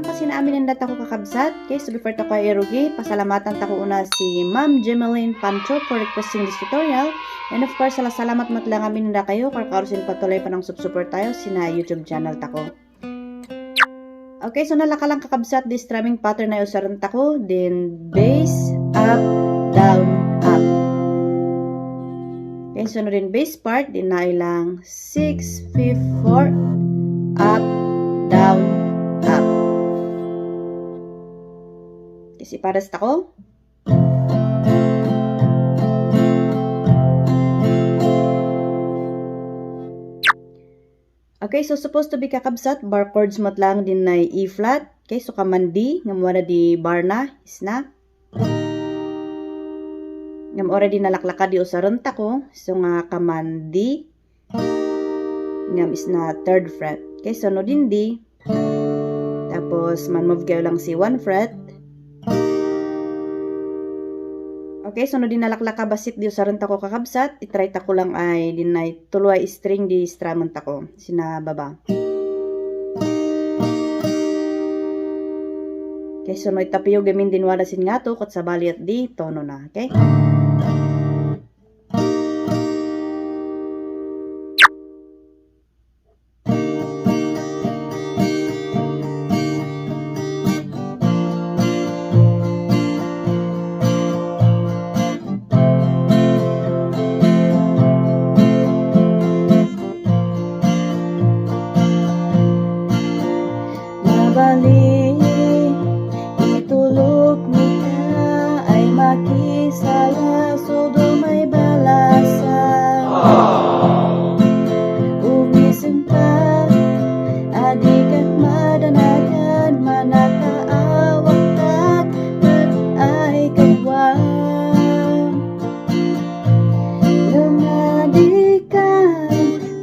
lang kasi naamin ang data ko kakabsat. Okay, so before to ko irugi, pasalamatan ta ko una si Ma'am Jemeline Pancho for requesting this tutorial. And of course, salamat matlang amin na kayo karkarosin patuloy pa ng support tayo sina YouTube channel ta ko. Okay, so nalaka lang kakabsat this strumming pattern na usaran ta ko. Then bass, up, down, up. Okay, sunod din bass part, din na ilang 6, 5, 4, up, down, up. Kasi pares tako. Okay, so supposed to be kakabsat, bar chords mat lang din na E flat. Okay, so kaman D, ngam wala di bar na, is na. Ngam already nalaklaka di usaron tako, so nga kaman D. Ngam is na third fret. Okay, so no din D. Tapos man move kayo lang si 1 fret. Okay, so no din nalaklaka basit di usaron tako kakabsat, itry tako lang ay dinay tuloy string di stramon tako sina baba. Okay, so no itapiyo gamin din wala sin nga to kat sa bali at di tono na, okay? Itulog ni ka ay makisala sudo may balasa. Umising ka adikat madanagan manakaawak kat ay kagwang lumadikan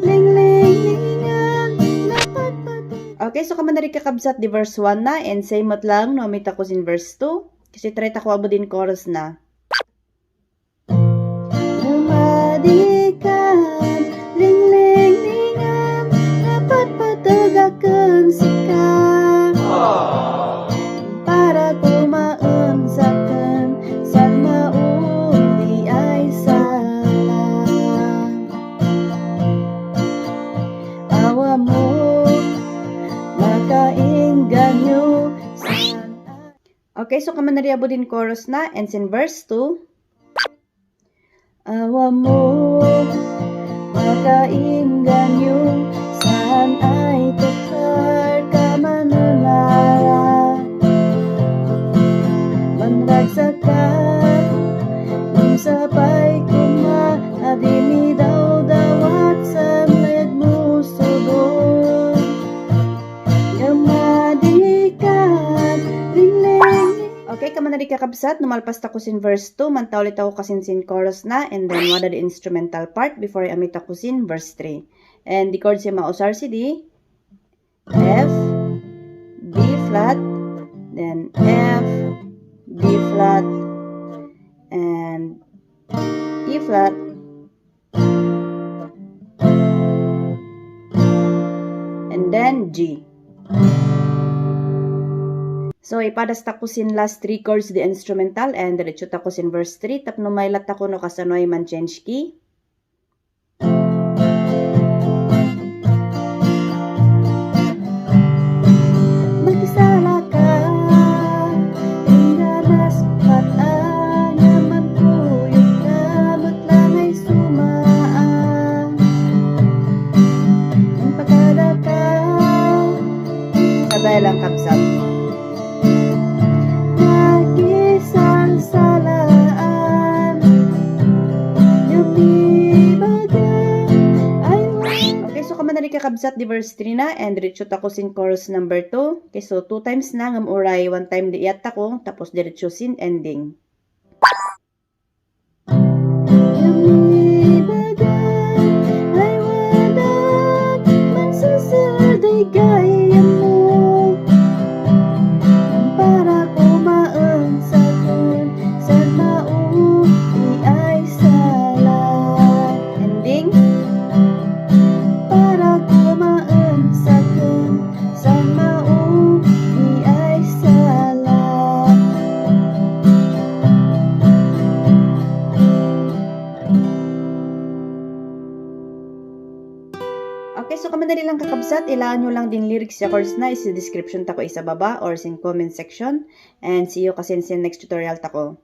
linglingan dapat pati. Okay, so kaman na rin kakabsat di verse 1 na and same mat lang no amit ako sin verse 2 kasi try ta ko abo din chorus na. Lumadikan linglingan dapat patugakan sikat para kumaunsakan sa mauli ay salam. Awa mo makaingganyo. Okay, so kaman nariabo din chorus na and in verse 2. Awa mo makaingganyo saan ay tukar ka manunara manragsak ka nung sabay kuma adini daw dawat sa layag mo sudod yamadikan lingling. Okay, kaman na di kakabsat, numalpas tako sin verse 2, manta ulit ako kasin sin chorus na, and then wala the instrumental part before I amit ako sin verse 3. And the chords yung mausar si D, F, B flat, then F, B flat, and E flat, and then G. So, ipadas tako sin last 3 chords the instrumental and diretso tako sin verse 3. Tapno mailat ako no kasanoy man change key. Makisala ka inganas pataan naman tuyok kamot lang ay sumaan ang pagkadakaw sabay lang kapsat. Kakabsat di verse 3 na and diretso tako sin chorus number 2. Okay, so 2 times na ngam uray 1 time di iyat ako tapos diretso sin ending. Ay wadak man susurday gaya mo para kumaan sa kun sa mauli ay salat. Ending. Para kumaan sa kun sa mauli madali lang kakabsat, ilaan nyo lang din lyrics sa course na, isi description tako isa baba or sin comment section. And see you kasi in next tutorial tako.